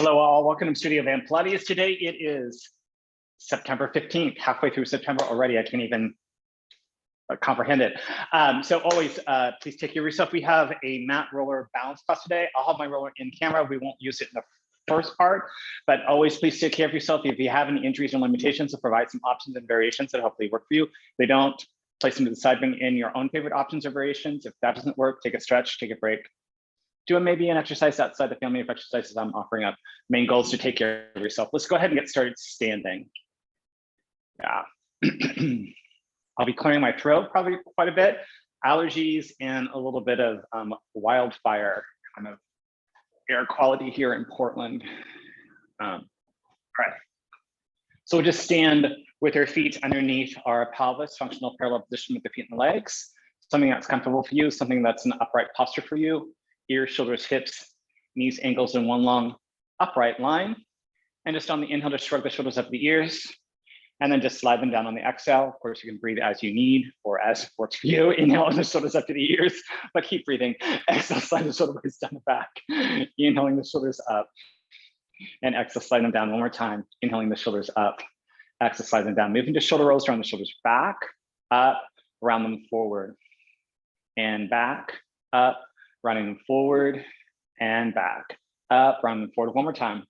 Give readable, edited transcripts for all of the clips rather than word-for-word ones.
Hello all, welcome to Studio Van Pilates. Today it is September 15th, halfway through September already. I can't even comprehend it. So always, please take care of yourself. We have a mat roller balance class today. I'll have my roller in camera. We won't use it in the first part, but always please take care of yourself. If you have any injuries and limitations, to provide some options and variations that hopefully work for you. If they don't, place them to the side, bring in your own favorite options or variations. If that doesn't work, take a stretch, take a break. Do maybe an exercise outside the family of exercises I'm offering up. Main goal is to take care of yourself. Let's go ahead and get started standing. Yeah. I'll be clearing my throat probably quite a bit. Allergies and a little bit of wildfire kind of air quality here in Portland. All right. So we'll just stand with our feet underneath our pelvis, functional parallel position with the feet and the legs. Something that's comfortable for you, something that's an upright posture for you. Ears, shoulders, hips, knees, ankles in one long upright line. And just on the inhale, just shrug the shoulders up the ears, and then just slide them down on the exhale. Of course, you can breathe as you need or as works for you. Inhale the shoulders up to the ears, but keep breathing. Exhale, slide the shoulders down the back. Inhaling the shoulders up, and exhale, slide them down one more time. Inhaling the shoulders up, exhale, slide them down. Moving to shoulder rolls, around the shoulders back, up, round them forward, and back, up, rounding them forward and back, up, round them forward. One more time,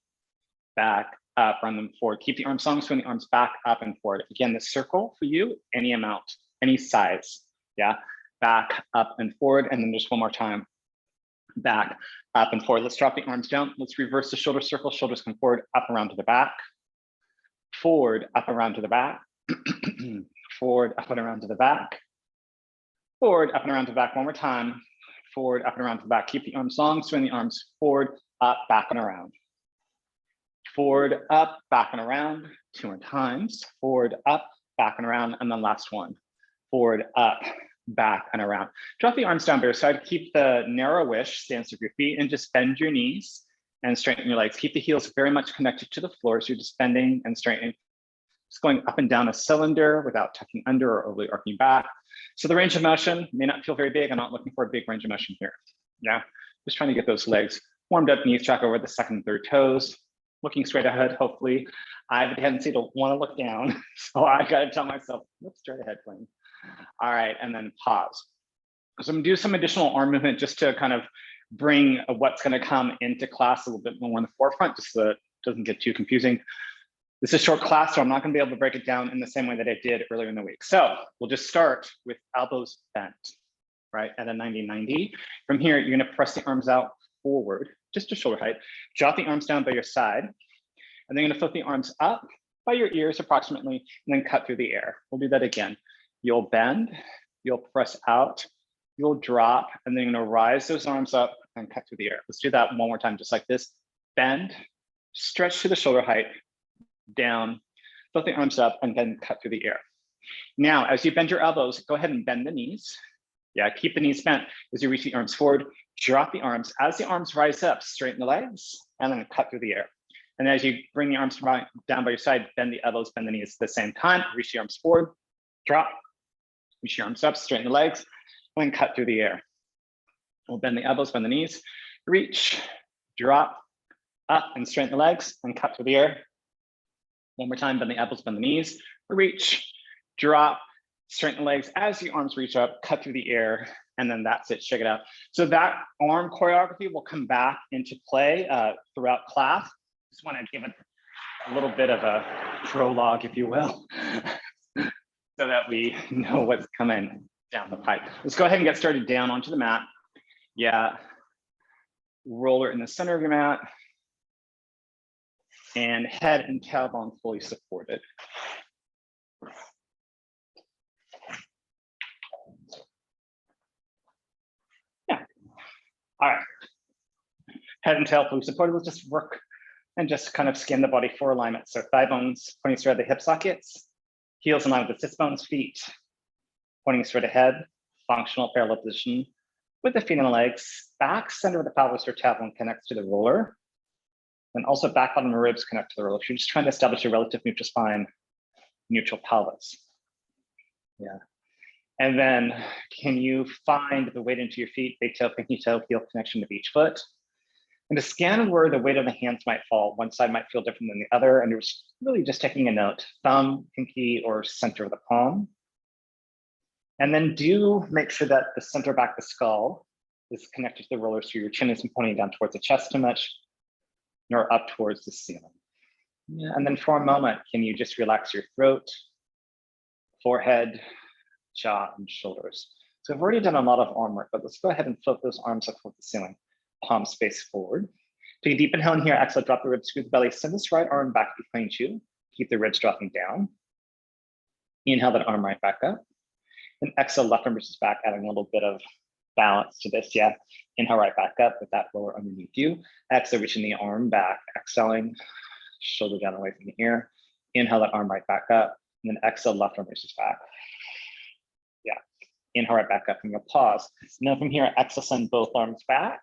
back, up, round them forward. Keep the arms long, swing the arms back, up and forward. Again, the circle for you, any amount, any size, yeah? Back, up and forward, and then just one more time, back, up and forward. Let's drop the arms down. Let's reverse the shoulder circle. Shoulders come forward, up, around to the back, forward, up, around to the back, forward, up and around to the back, forward, up and around to the back. One more time. Forward, up and around to the back. Keep the arms long, swing the arms forward, up, back and around. Forward, up, back and around. Two more times. Forward, up, back and around. And then last one. Forward, up, back and around. Drop the arms down by your side. Keep the narrowish stance of your feet and just bend your knees and straighten your legs. Keep the heels very much connected to the floor. So you're just bending and straightening. Just going up and down a cylinder without tucking under or overly arcing back. So the range of motion may not feel very big. I'm not looking for a big range of motion here. Yeah, just trying to get those legs warmed up, knees track over the second and third toes, looking straight ahead, hopefully. I have a tendency to want to look down. So I got to tell myself, look straight ahead, please. All right, and then pause. So I'm gonna do some additional arm movement just to kind of bring what's gonna come into class a little bit more in the forefront, just so that it doesn't get too confusing. This is a short class, so I'm not going to be able to break it down in the same way that I did earlier in the week. So we'll just start with elbows bent, right, at a 90-90. From here, you're going to press the arms out forward, just to shoulder height. Drop the arms down by your side, and then you're going to flip the arms up by your ears approximately, and then cut through the air. We'll do that again. You'll bend, you'll press out, you'll drop, and then you're going to rise those arms up and cut through the air. Let's do that one more time, just like this. Bend, stretch to the shoulder height, down, flip the arms up, and then cut through the air. Now, as you bend your elbows, go ahead and bend the knees. Yeah, keep the knees bent as you reach the arms forward. Drop the arms. As the arms rise up, straighten the legs, and then cut through the air. And as you bring the arms down by your side, bend the elbows, bend the knees at the same time. Reach the arms forward, drop, reach your arms up, straighten the legs, and then cut through the air. We'll bend the elbows, bend the knees, reach, drop, up, and straighten the legs, and cut through the air. One more time, bend the elbows, bend the knees, reach, drop, straighten the legs as the arms reach up, cut through the air, and then that's it, shake it out. So that arm choreography will come back into play throughout class. Just want to give it a little bit of a prologue, if you will, so that we know what's coming down the pipe. Let's go ahead and get started down onto the mat. Yeah, roller in the center of your mat. And head and tailbone fully supported. Yeah. All right. Head and tail fully supported. Let's just work and just kind of scan the body for alignment. So thigh bones pointing straight at the hip sockets, heels in line with the sit bones, feet pointing straight ahead, functional parallel position with the feet and the legs. Back center of the pelvis or tailbone connects to the roller. And also back bottom ribs connect to the roller. If you're just trying to establish a relative neutral spine, neutral pelvis. Yeah. And then can you find the weight into your feet, big toe, pinky toe, heel connection of each foot? And to scan where the weight of the hands might fall, one side might feel different than the other. And there's really just taking a note, thumb, pinky, or center of the palm. And then do make sure that the center back of the skull is connected to the roller, so your chin isn't pointing down towards the chest too much, nor up towards the ceiling. Yeah. And then for a moment, can you just relax your throat, forehead, jaw, and shoulders? So I've already done a lot of arm work, but let's go ahead and float those arms up toward the ceiling. Palms face forward. Take a deep inhale in here, exhale, drop the ribs, scoot the belly, send this right arm back behind you. Keep the ribs dropping down. Inhale that arm right back up. And exhale, left arm reaches back, adding a little bit of balance to this, yeah. Inhale right back up with that lower underneath you. Exhale, reaching the arm back, exhaling, shoulder down away from the ear. Inhale that arm right back up, and then exhale, left arm reaches back. Yeah, inhale right back up, and you'll pause. Now from here, exhale, send both arms back.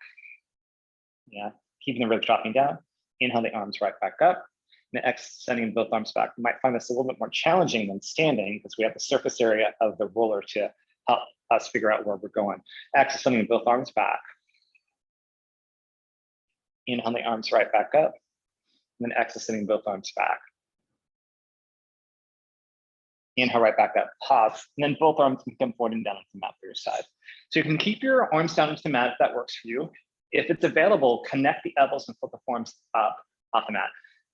Yeah, keeping the ribs dropping down. Inhale the arms right back up. And extending both arms back. You might find this a little bit more challenging than standing because we have the surface area of the roller to help us figure out where we're going. Exhale, sending both arms back. Inhale the arms right back up. And then exhale, sending both arms back. Inhale right back up, pause. And then both arms can come forward and down into the mat for your side. So you can keep your arms down into the mat if that works for you. If it's available, connect the elbows and flip the forearms up off the mat.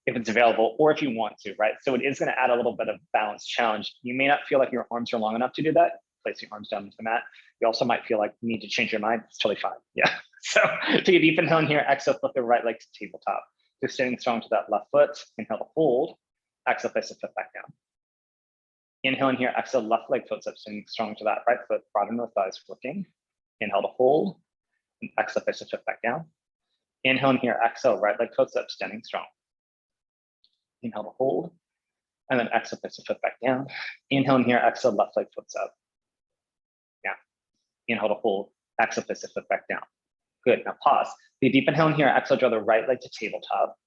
If it's available, or if you want to, right? So it is going to add a little bit of balance challenge. You may not feel like your arms are long enough to do that. Place your arms down into the mat. You also might feel like you need to change your mind. It's totally fine. Yeah. So take a deep inhale in here. Exhale, flip the right leg to tabletop. Just standing strong to that left foot. Inhale to hold. Exhale, place the foot back down. Inhale in here. Exhale, left leg foot's up, standing strong to that right foot. Broaden the thighs, working. Inhale to hold. And exhale, place the foot back down. Inhale in here. Exhale, right leg foot's up, standing strong. Inhale to hold, and then exhale, place the foot back down. Inhale in here, exhale, left leg foot's up. Yeah. Inhale to hold, exhale, place the foot back down. Good, now pause. The deep inhale in here, exhale, draw the right leg to tabletop.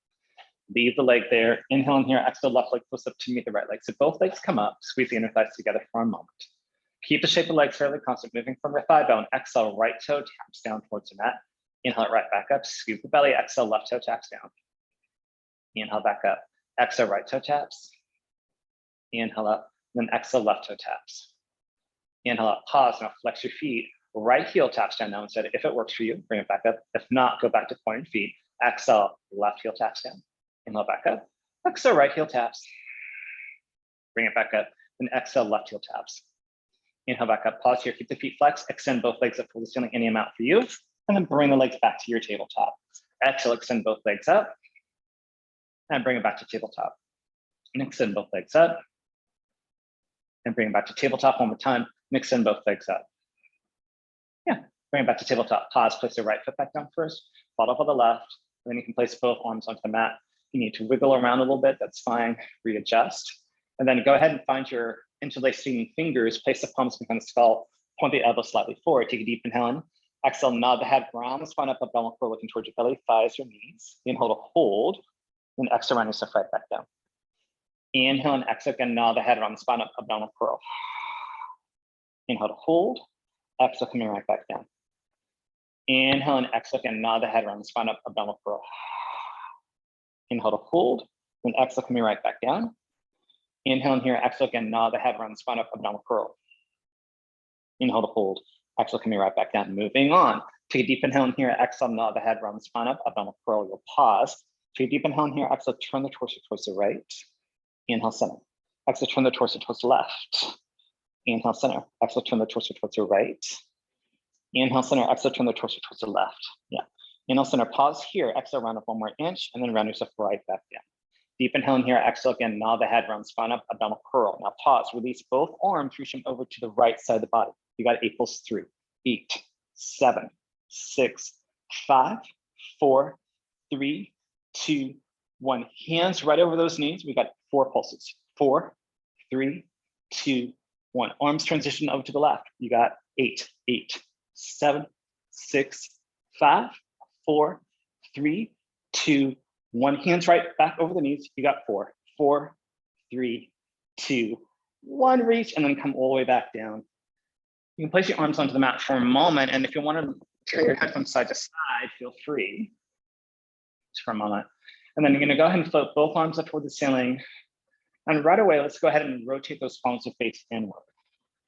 Leave the leg there. Inhale in here, exhale, left leg flips up to meet the right leg. So both legs come up, squeeze the inner thighs together for a moment. Keep the shape of the legs fairly constant, moving from your thigh bone. Exhale, right toe taps down towards the mat. Inhale it right back up, scoop the belly, exhale, left toe taps down. Inhale back up. Exhale, right toe taps. Inhale up, then exhale, left toe taps. Inhale up, pause, now flex your feet. Right heel taps down now instead. If it works for you, bring it back up. If not, go back to pointed feet. Exhale, left heel taps down. Inhale back up. Exhale, right heel taps. Bring it back up. Then exhale, left heel taps. Inhale back up, pause here, keep the feet flexed. Extend both legs up to the ceiling, any amount for you. And then bring the legs back to your tabletop. Exhale, extend both legs up. And bring it back to tabletop. And extend both legs up. And bring it back to tabletop one more time. And extend both legs up. Yeah, bring it back to tabletop. Pause, place the right foot back down first. Follow up on the left. And then you can place both arms onto the mat. If you need to wiggle around a little bit, that's fine. Readjust. And then go ahead and find your interlacing fingers. Place the palms behind the skull. Point the elbow slightly forward. Take a deep inhale in. Exhale, nod the head, round the spine up, abdominal curl, looking towards your belly, thighs, your knees. Inhale to hold. Then exhale, round yourself right back down. Inhale and exhale, again, nod the head around the spine up, abdominal curl. Inhale to hold. Exhale, coming right back down. Inhale and exhale, again, nod the head around the spine up, abdominal curl. Inhale to hold. Then exhale, coming right back down. Inhale in here, exhale again, nod the head around the spine up, abdominal curl. Inhale to hold. Exhale, coming right back down. Moving on. Take a deep inhale in here, exhale, nod the head around the spine up, abdominal curl. You'll pause. Take a deep inhale in here, exhale, turn the torso towards the right. Inhale, center. Exhale, turn the torso towards the left. Inhale, center. Exhale, turn the torso towards the right. Inhale, center. Exhale, turn the torso towards the left. Yeah. Inhale, center. Pause here. Exhale, round up one more inch, and then round yourself right back down. Deep inhale in here. Exhale again. Nod the head, round spine up, abdominal curl. Now pause. Release both arms, reaching over to the right side of the body. You got 8 + 3, 8, 7, 6, 5, 4, 3, 2, 1. Hands right over those knees. We got 4 pulses. 4, 3, 2, 1. Arms transition over to the left. You got 8, 8, 7, 6, 5, 4, 3, 2, 1. Hands right back over the knees. You got 4, 4, 3, 2, 1. Reach and then come all the way back down. You can place your arms onto the mat for a moment, and if you want to turn your head from side to side, feel free. just for a moment. And then you're gonna go ahead and float both arms up toward the ceiling. And right away, let's go ahead and rotate those palms to face inward.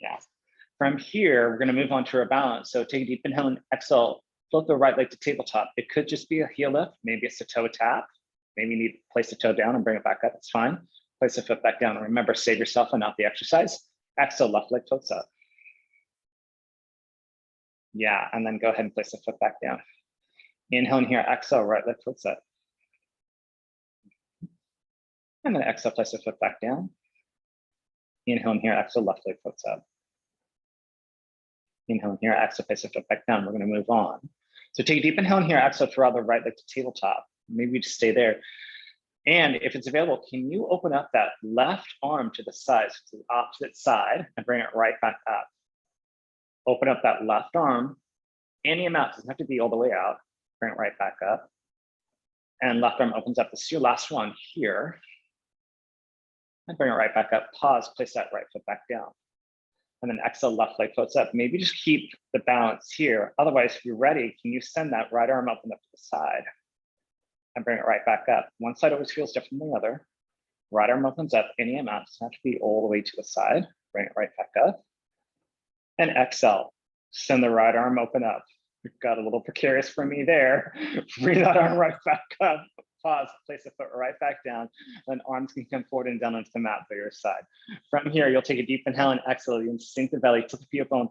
Yeah. From here, we're gonna move on to our balance. So take a deep inhale and exhale, float the right leg to tabletop. It could just be a heel lift, maybe it's a toe tap. Maybe you need to place the toe down and bring it back up, it's fine. Place the foot back down and remember, save yourself and not the exercise. Exhale, left leg floats up. Yeah, and then go ahead and place the foot back down. Inhale in here, exhale, right leg floats up. And then exhale, place the foot back down. Inhale in here, exhale, left leg floats up. Inhale in here, exhale, place the foot back down. We're gonna move on. So take a deep inhale in here, exhale, throw out the right leg to tabletop. Maybe just stay there. And if it's available, can you open up that left arm to the side, so to the opposite side, and bring it right back up? Open up that left arm, any amount, doesn't have to be all the way out. Bring it right back up. And left arm opens up. This is your last one here. And bring it right back up. Pause, place that right foot back down. And then exhale, left leg floats up. Maybe just keep the balance here. Otherwise, if you're ready, can you send that right arm up and up to the side? And bring it right back up. One side always feels different than the other. Right arm opens up any amount. It doesn't have to be all the way to the side. Bring it right back up. And exhale. Send the right arm open up. It got a little precarious for me there. Bring that arm right back up. Pause, place the foot right back down. And arms can come forward and down onto the mat by your side. From here, you'll take a deep inhale and exhale. You sink the belly, tilt the pubic bone.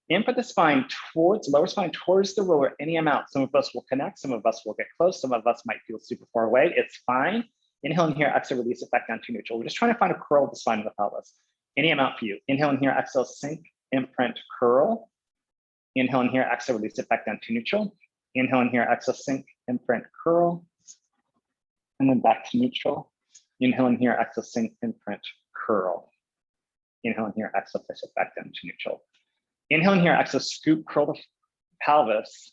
Input the spine towards, lower spine towards the roller, any amount. Some of us will connect, some of us will get close, some of us might feel super far away. It's fine. Inhale in here, exhale, release it back down to neutral. We're just trying to find a curl of the spine of the pelvis. Any amount for you. Inhale in here, exhale, sink, imprint, curl. Inhale in here, exhale, release it back down to neutral. Inhale in here, exhale, sink, imprint, curl. And then back to neutral. Inhale in here, exhale, sink, imprint, curl. Inhale in here, exhale, place it back down to neutral. Inhale in here, exhale, scoop, curl the pelvis.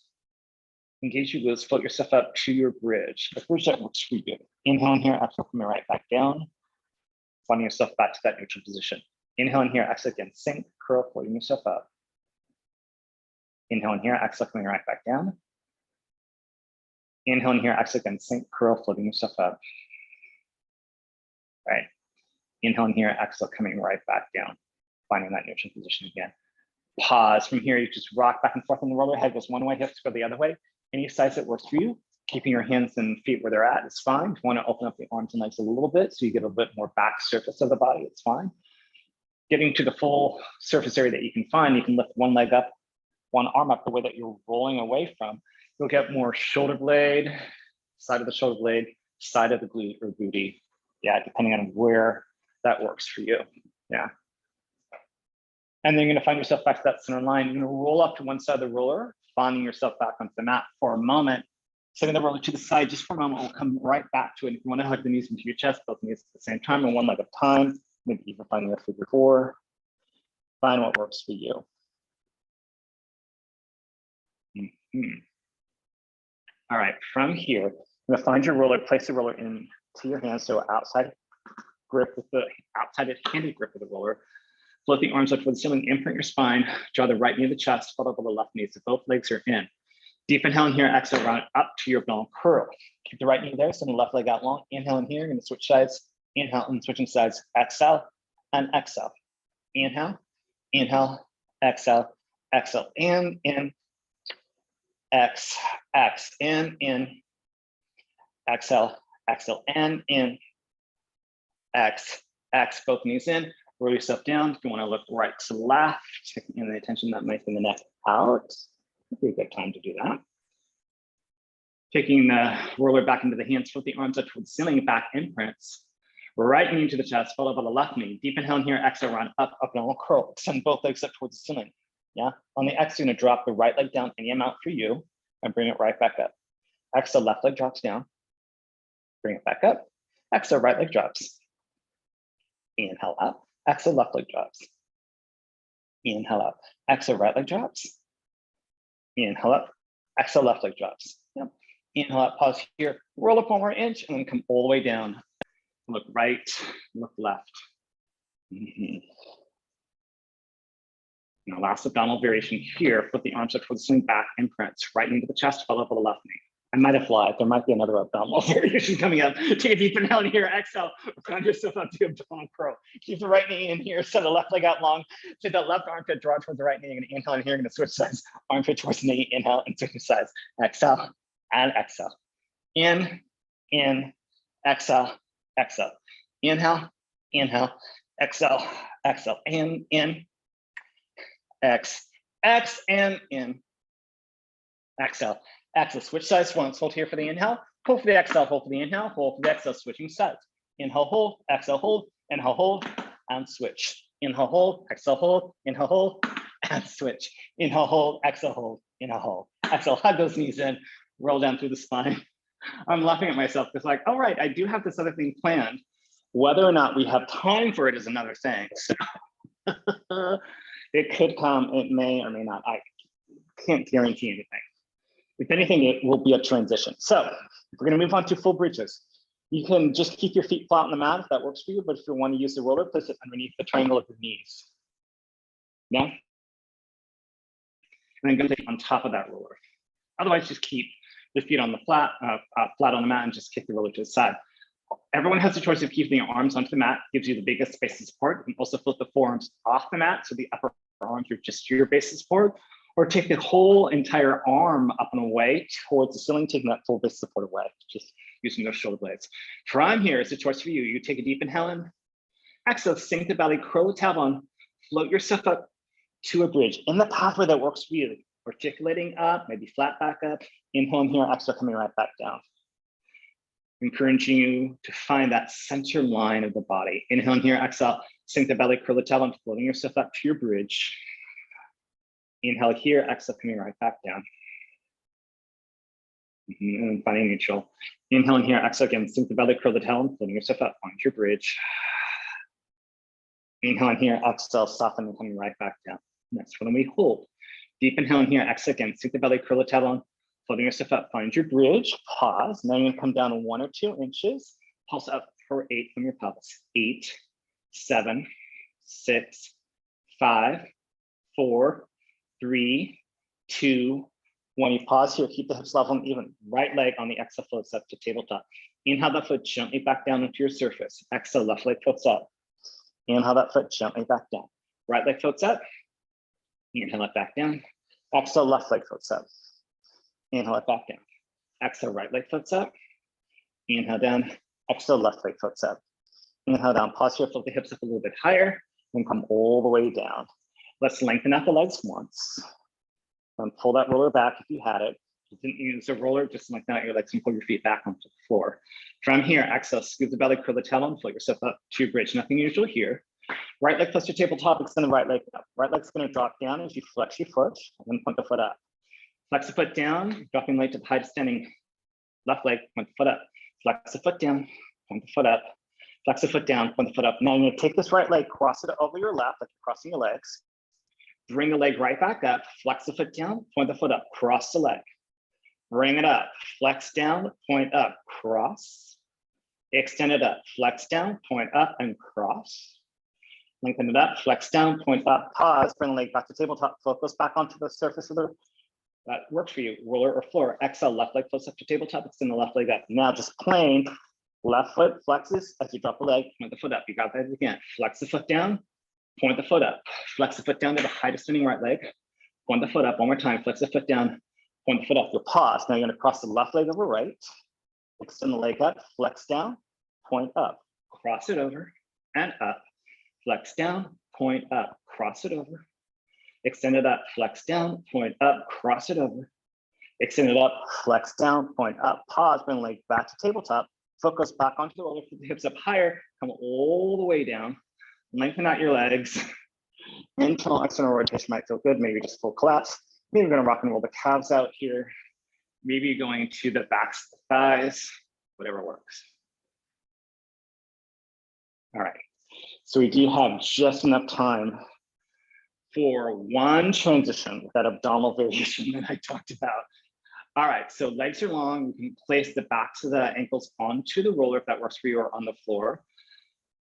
Engage your glutes, float yourself up to your bridge. The bridge that works for you. Inhale in here, exhale, coming right back down. Finding yourself back to that neutral position. Inhale in here, exhale again, sink, curl, floating yourself up. Inhale in here, exhale, coming right back down. Inhale in here, exhale again, sink, curl, floating yourself up. Right. Inhale in here, exhale, coming right back down. Finding that neutral position again. Pause. From here, you just rock back and forth on the roller. Head goes one way, hips go the other way. Any size that works for you. Keeping your hands and feet where they're at is fine. If you want to open up the arms and legs a little bit so you get a bit more back surface of the body, it's fine. Getting to the full surface area that you can find, you can lift one leg up, one arm up the way that you're rolling away from. You'll get more shoulder blade, side of the shoulder blade, side of the glute or booty. Yeah, depending on where that works for you. Yeah. And then you're gonna find yourself back to that center line. You're gonna roll up to one side of the roller, finding yourself back onto the mat for a moment. Sending the roller to the side just for a moment. We'll come right back to it. If you wanna hug the knees into your chest, both knees at the same time and one leg at a time. Maybe even finding a figure four. Find what works for you. All right, from here, you're gonna find your roller, place the roller into your hands. So outside grip with the outside-handed grip of the roller. Float the arms up toward the ceiling, imprint your spine, draw the right knee to the chest, fold over the left knee so both legs are in. Deep inhale in here, exhale, round up to your bone curl. Keep the right knee there, send the left leg out long. Inhale in here, you're gonna switch sides. Inhale and switching sides, exhale and exhale. Inhale, inhale, exhale, exhale, in, X, in, exhale, exhale, and in, X, both knees in. Roll yourself down. If you want to look right to left, taking in the attention that might be the neck out. It'd be a good time to do that. Taking the roller back into the hands, flip the arms up towards the ceiling, back imprints. Right knee into the chest, followed by the left knee. Deep inhale in here, exhale, round up, and all curl. Send both legs up towards the ceiling. Yeah. On the exhale, you're gonna drop the right leg down any amount for you and bring it right back up. Exhale, left leg drops down. Bring it back up. Exhale, right leg drops. Inhale up. Exhale, left leg drops. Inhale up. Exhale, right leg drops. Inhale up. Exhale, left leg drops. Yep. Inhale up, pause here. Roll up 1 more inch and then come all the way down. Look right, look left. Now last abdominal variation here, flip the arms up towards the ceiling, back imprints. Right knee to the chest, follow up with the left knee. I might have lied. There might be another abdominal variation coming up. Take a deep inhale in here, exhale, round yourself up to abdominal curl. Keep the right knee in here, set the left leg out long. Take that left armpit, draw towards the right knee. You're gonna inhale in here, you're gonna switch sides. Armpit towards the knee, inhale and switch sides. Exhale and exhale. In, exhale, exhale. Inhale, inhale, exhale, exhale. In, X, and in. Exhale. Exhale, switch sides once. Hold here for the inhale. Hold for the exhale. Hold for the inhale. Hold for the exhale. Switching sides. Inhale, hold. Exhale, hold. Inhale, hold. And switch. Inhale, hold. Exhale, hold. Inhale, hold. And switch. Inhale, hold. Exhale, hold. Inhale, hold. Exhale, hug those knees in. Roll down through the spine. I'm laughing at myself because, like, all right, I do have this other thing planned. Whether or not we have time for it is another thing. So it could come. It may or may not. I can't guarantee anything. If anything, it will be a transition. So we're going to move on to full bridges. You can just keep your feet flat on the mat if that works for you, but if you want to use the roller, place it underneath the triangle of your knees. Yeah? And then go on top of that roller. Otherwise, just keep the feet on the flat on the mat and just kick the roller to the side. Everyone has the choice of keeping your arms onto the mat, gives you the biggest space of support. You can also flip the forearms off the mat, so the upper arms are just your base of support. Or take the whole entire arm up and away towards the ceiling, taking that full base support away, just using those shoulder blades. From here, it's a choice for you. You take a deep inhale in, exhale, sink the belly, curl the tailbone, float yourself up to a bridge in the pathway that works for you. Articulating up, maybe flat back up, inhale in here, exhale, coming right back down. Encouraging you to find that center line of the body. Inhale in here, exhale, sink the belly, curl the tailbone, floating yourself up to your bridge. Inhale here, exhale, coming right back down. And finding neutral. Inhale in here, exhale again, sink the belly, curl the tailbone, floating yourself up, find your bridge. Inhale in here, exhale, soften and coming right back down. Next one, we hold. Deep inhale in here, exhale again, sink the belly, curl the tailbone, floating yourself up, find your bridge, pause. Now you're gonna come down 1 or 2 inches, pulse up for 8 from your pelvis. 8, 7, 6, 5, 4, 3, 2, 1. You pause here, keep the hips level and even. Right leg on the exhale floats up to tabletop. Inhale that foot gently back down into your surface. Exhale, left leg floats up. Inhale that foot gently back down. Right leg floats up. Inhale it back down. Exhale, left leg floats up. Inhale it back down. Exhale, right leg floats up. Inhale down. Exhale, left leg floats up. Inhale down. Pause here, float the hips up a little bit higher, and come all the way down. Let's lengthen out the legs once. And pull that roller back if you had it. If you didn't use a roller, just lengthen out your legs and pull your feet back onto the floor. From here, exhale, scoop the belly, curl the tailbone, float yourself up to your bridge. Nothing unusual here. Right leg plus your tabletop, extend the right leg up. Right leg's gonna drop down as you flex your foot and then point the foot up. Flex the foot down, dropping leg to the height of standing left leg, point the foot up. Flex the foot down, point the foot up. Flex the foot down, point the foot up. Now you're gonna take this right leg, cross it over your left, like you're crossing your legs. Bring the leg right back up, flex the foot down, point the foot up, cross the leg. Bring it up, flex down, point up, cross. Extend it up, flex down, point up and cross. Lengthen it up, flex down, point up, pause, bring the leg back to tabletop, focus back onto the surface of the, that works for you, roller or floor. Exhale, left leg floats up to tabletop, extend the left leg up. Now just plain, left foot flexes as you drop the leg, point the foot up. You got that again, flex the foot down, point the foot up, flex the foot down to the height of standing right leg, point the foot up one more time, flex the foot down, point the foot up, you'll pause. Now you're gonna cross the left leg over right, extend the leg up, flex down, point up, cross it over and up, flex down, point up, cross it over, extend it up, flex down, point up, cross it over, extend it up, flex down, point up, pause, bring the leg back to tabletop, focus back onto the roller, put the hips up higher, come all the way down, lengthen out your legs. Internal, external rotation might feel good. Maybe just full collapse. Maybe we're gonna rock and roll the calves out here. Maybe going to the backs, the thighs, whatever works. All right, so we do have just enough time for one transition with that abdominal variation that I talked about. All right, so legs are long. You can place the backs of the ankles onto the roller if that works for you, or on the floor.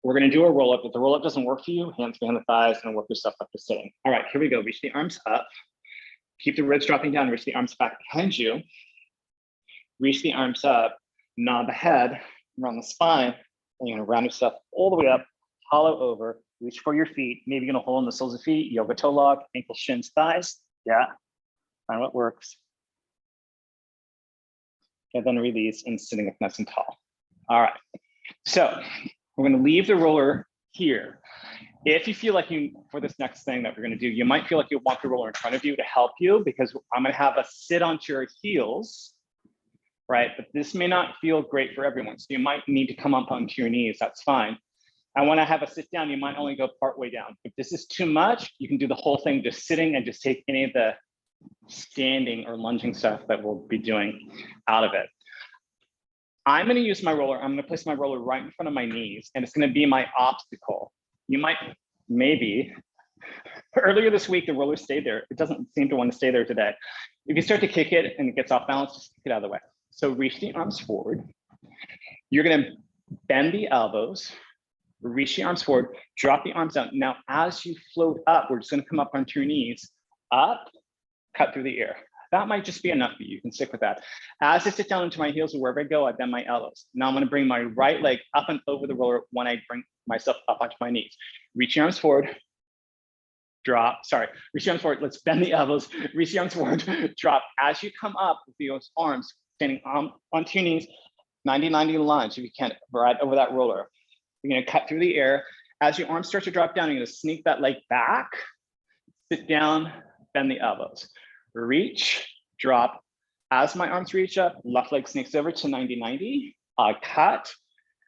We're gonna do a roll up. If the roll up doesn't work for you, hands behind the thighs and work yourself up to sitting. All right, here we go. Reach the arms up. Keep the ribs dropping down, reach the arms back behind you. reach the arms up, nod the head, around the spine, and you're gonna round yourself all the way up, hollow over, reach for your feet. Maybe you're gonna hold on the soles of feet, yoga toe lock, ankles, shins, thighs. Yeah, find what works. And then release and sitting up nice and tall. All right, so we're gonna leave the roller here. If you feel like for this next thing that we're gonna do, you might feel like you want the roller in front of you to help you, because I'm gonna have us sit onto your heels, right? But this may not feel great for everyone. So you might need to come up onto your knees, that's fine. And when I have a sit down, you might only go part way down. If this is too much, you can do the whole thing just sitting and just take any of the standing or lunging stuff that we'll be doing out of it. I'm gonna use my roller, I'm gonna place my roller right in front of my knees, and it's gonna be my obstacle. You might, maybe, earlier this week, the roller stayed there. It doesn't seem to want to stay there today. If you start to kick it and it gets off balance, just kick it out of the way. So reach the arms forward. You're gonna bend the elbows, reach the arms forward, drop the arms out. Now, as you float up, we're just gonna come up onto your knees, up, cut through the air. That might just be enough for you. You can stick with that. As I sit down into my heels or wherever I go, I bend my elbows. Now I'm gonna bring my right leg up and over the roller when I bring myself up onto my knees. Reach your arms forward, drop, sorry, reach your arms forward, let's bend the elbows, reach your arms forward, drop. As you come up with those arms, standing onto your knees, 90-90 lunge, if you can, right over that roller. You're gonna cut through the air. As your arms start to drop down, you're gonna sneak that leg back, sit down, bend the elbows. Reach, drop. As my arms reach up, left leg sneaks over to 90-90, cut,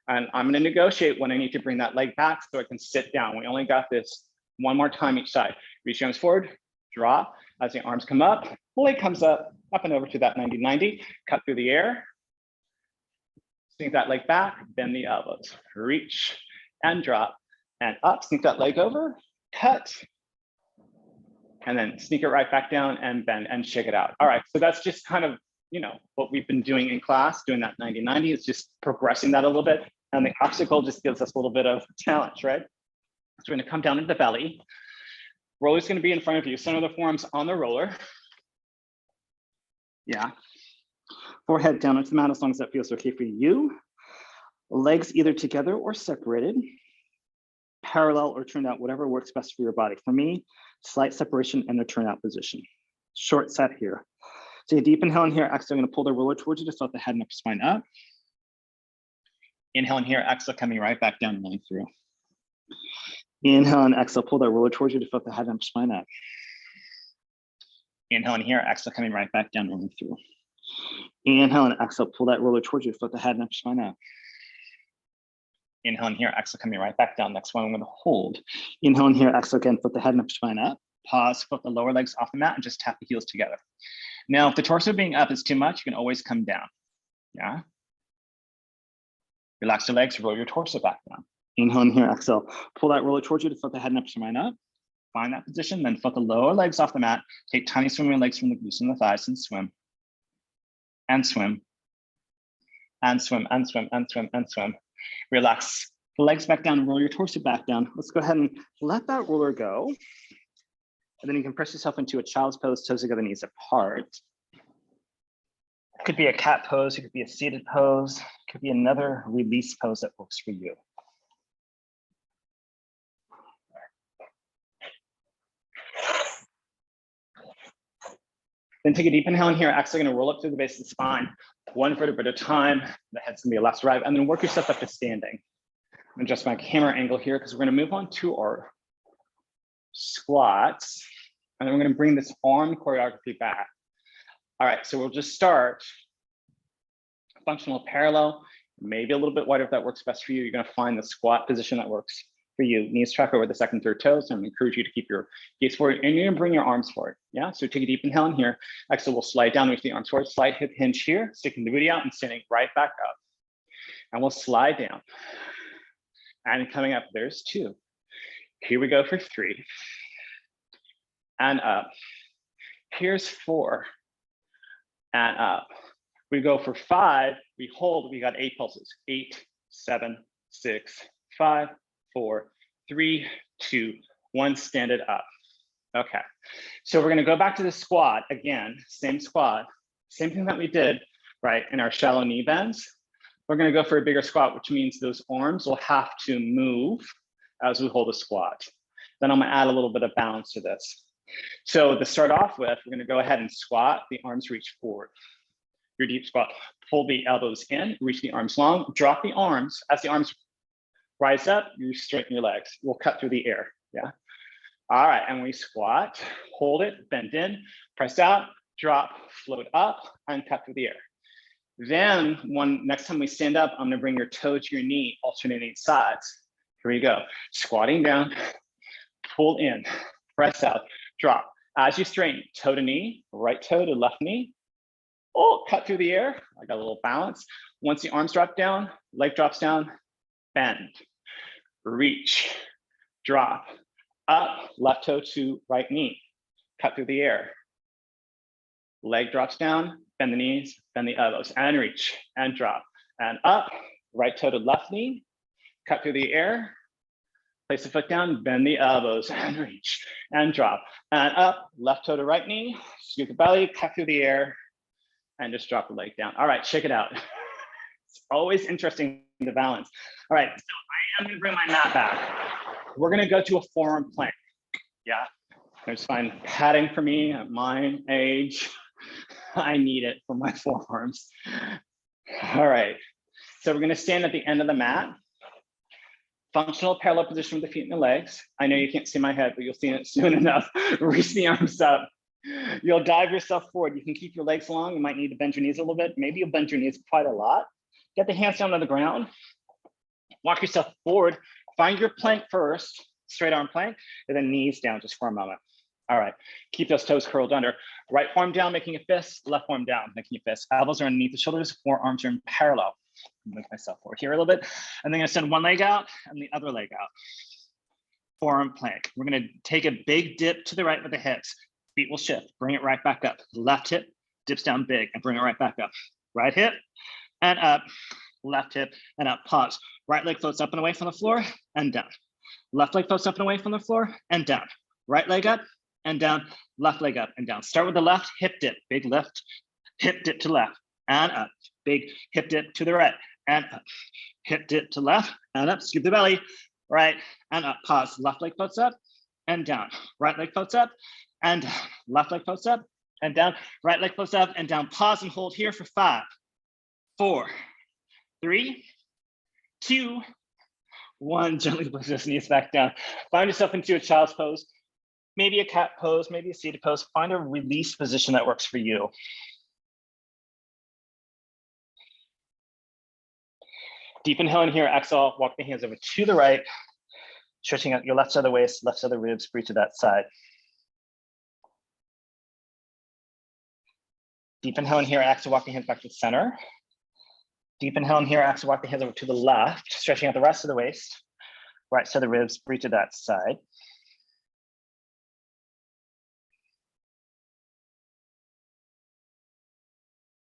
and I'm gonna negotiate when I need to bring that leg back so I can sit down. We only got this one more time each side. Reach your arms forward, drop. As the arms come up, leg comes up and over to that 90-90, cut through the air, sneak that leg back, bend the elbows, reach and drop, and up, sneak that leg over, cut, and then sneak it right back down and bend and shake it out. All right, so that's just kind of, what we've been doing in class, doing that 90-90, is just progressing that a little bit. And the obstacle just gives us a little bit of challenge, right? So we're gonna come down into the belly. Roller's gonna be in front of you. Center of the forearms on the roller. Yeah. Forehead down into the mat as long as that feels okay for you. Legs either together or separated. Parallel or turned out, whatever works best for your body. For me, slight separation and a turnout position. Short set here. Take a deep inhale in here. Exhale, I'm gonna pull the roller towards you to start the head and upper spine up. Inhale in here, exhale, coming right back down and line through. Inhale and exhale, pull that roller towards you to flip the head and upper spine up. Inhale in here, exhale, coming right back down, rolling through. Inhale and exhale, pull that roller towards you to flip the head and upper spine up. Inhale in here, exhale, coming right back down. Next one, I'm gonna hold. Inhale in here, exhale again, flip the head and upper spine up. Pause, flip the lower legs off the mat and just tap the heels together. Now, if the torso being up is too much, you can always come down, yeah? Relax the legs, roll your torso back down. Inhale in here, exhale. Pull that roller towards you to flip the head and upper spine up. Find that position, then flip the lower legs off the mat. Take tiny swimming legs from the glutes and the thighs and swim. And swim. And swim, and swim, and swim, and swim. Relax the legs back down, roll your torso back down. Let's go ahead and let that roller go. And then you can press yourself into a child's pose, toes together, knees apart. It could be a cat pose, it could be a seated pose, it could be another release pose that works for you. Then take a deep inhale in here. Actually gonna roll up through the base of the spine, one vertebra at a time. The head's gonna be a left to right, and then work yourself up to standing. I'm adjust my camera angle here because we're gonna move on to our squats. And then we're gonna bring this arm choreography back. All right, so we'll just start functional parallel, maybe a little bit wider if that works best for you. You're gonna find the squat position that works for you. Knees track over the second, third toes. And I encourage you to keep your gaze forward, and you're gonna bring your arms forward. Yeah, so take a deep inhale in here. Exhale, we'll slide down with the arms forward, slight hip hinge here, sticking the booty out and standing right back up. And we'll slide down. And coming up, there's 2. Here we go for 3. And up. Here's 4. And up. We go for 5, we hold, we got 8 pulses. 8, 7, 6, 5, 4, 3, 2, 1, stand it up. Okay, so we're gonna go back to the squat again, same squat, same thing that we did, right? In our shallow knee bends, we're gonna go for a bigger squat, which means those arms will have to move as we hold a squat. Then I'm gonna add a little bit of balance to this. So to start off with, we're gonna go ahead and squat, the arms reach forward. Your deep squat, pull the elbows in, reach the arms long, drop the arms. As the arms rise up, you straighten your legs. We'll cut through the air, yeah? All right, and we squat, hold it, bend in, press out, drop, float up, and cut through the air. Then next time we stand up, I'm gonna bring your toe to your knee, alternating sides. Here we go, squatting down, pull in, press out, drop. As you straighten, toe to knee, right toe to left knee. Oh, cut through the air. I got a little balance. Once the arms drop down, leg drops down, bend, reach, drop, up, left toe to right knee, cut through the air. Leg drops down, bend the knees, bend the elbows, and reach, and drop, and up, right toe to left knee, cut through the air, place the foot down, bend the elbows, and reach, and drop, and up, left toe to right knee, scoop the belly, cut through the air, and just drop the leg down. All right, check it out. It's always interesting to balance. All right, so I am gonna bring my mat back. We're gonna go to a forearm plank. Yeah, there's fine padding for me at my age. I need it for my forearms. All right, so we're gonna stand at the end of the mat. Functional parallel position with the feet and the legs. I know you can't see my head, but you'll see it soon enough. Reach the arms up. You'll dive yourself forward. You can keep your legs long. You might need to bend your knees a little bit. Maybe you'll bend your knees quite a lot. Get the hands down on the ground. Walk yourself forward. Find your plank first, straight arm plank, and then knees down just for a moment. All right, keep those toes curled under. Right forearm down, making a fist. Left forearm down, making a fist. Elbows are underneath the shoulders. Forearms are in parallel. Move myself forward here a little bit. And then I'm gonna send one leg out and the other leg out. Forearm plank. We're gonna take a big dip to the right with the hips. Feet will shift, bring it right back up. Left hip dips down big and bring it right back up. Right hip and up, left hip and up, pause. Right leg floats up and away from the floor and down. Left leg floats up and away from the floor and down. Right leg up and down, left leg up and down. Start with the left, hip dip, big lift, hip dip to left and up. Big hip dip to the right and up. Hip dip to left and up, scoop the belly, right and up, pause. Left leg floats up and down. Right leg floats up and down. Left leg floats up and down. Right leg floats up and down. Pause and hold here for 5, 4, 3, 2, 1. Gently push those knees back down. Find yourself into a child's pose, maybe a cat pose, maybe a seated pose. Find a release position that works for you. Deep inhale in here, exhale, walk the hands over to the right, stretching out your left side of the waist, left side of the ribs, breathe to that side. Deep inhale in here, exhale, walk the hands back to the center. Deep inhale in here, exhale, walk the hands over to the left, stretching out the rest of the waist, right side of the ribs, breathe to that side.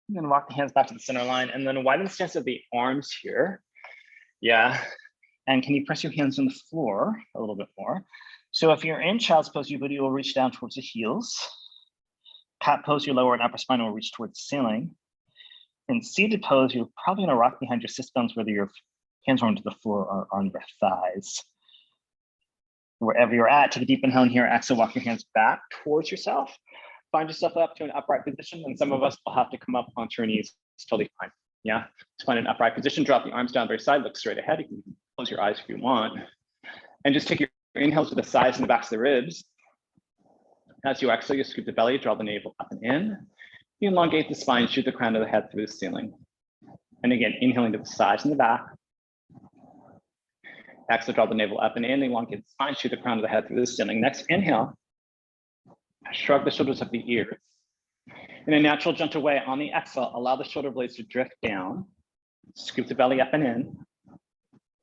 And then walk the hands back to the center line, and then widen the stance of the arms here. Yeah, and can you press your hands on the floor a little bit more? So if you're in child's pose, your booty will reach down towards the heels. Cat pose, your lower and upper spine will reach towards the ceiling. In seated pose, you're probably gonna rock behind your sit bones, whether your hands are onto the floor or on your thighs. Wherever you're at, take a deep inhale in here, exhale, walk your hands back towards yourself. Find yourself up to an upright position, and some of us will have to come up onto your knees. It's totally fine. Yeah, to find an upright position, drop the arms down by your side, look straight ahead. You can close your eyes if you want. And just take your inhales to the sides and the backs of the ribs. As you exhale, you scoop the belly, draw the navel up and in. You elongate the spine, shoot the crown of the head through the ceiling. And again, inhaling to the sides and the back. Exhale, draw the navel up and in, elongate the spine, shoot the crown of the head through the ceiling. Next, inhale. Shrug the shoulders up the ears. In a natural, gentle way, on the exhale, allow the shoulder blades to drift down. Scoop the belly up and in.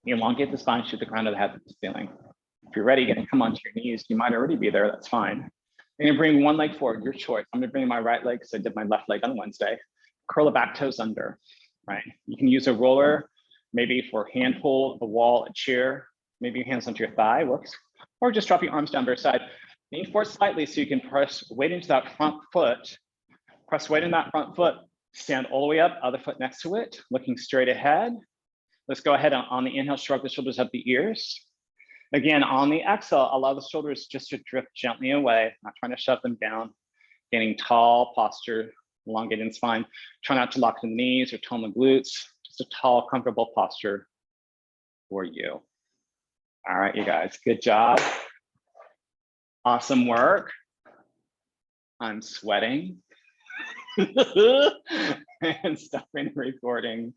Elongate the spine, shoot the crown of the head to the ceiling. If you're ready, again, come onto your knees. You might already be there, that's fine. You're gonna bring one leg forward, your choice. I'm gonna bring my right leg because I did my left leg on Wednesday. Curl the back toes under, right? You can use a roller, maybe for hand hold, a wall, a chair. Maybe your hands onto your thigh works. Or just drop your arms down by your side. Lean forward slightly so you can press weight into that front foot. Press weight in that front foot. Stand all the way up, other foot next to it, looking straight ahead. Let's go ahead on the inhale, shrug the shoulders up the ears. Again, on the exhale, allow the shoulders just to drift gently away, not trying to shove them down. Getting tall posture, elongating spine. Try not to lock the knees or tone the glutes. Just a tall, comfortable posture for you. All right, you guys, good job. Awesome work. I'm sweating and stopping recording.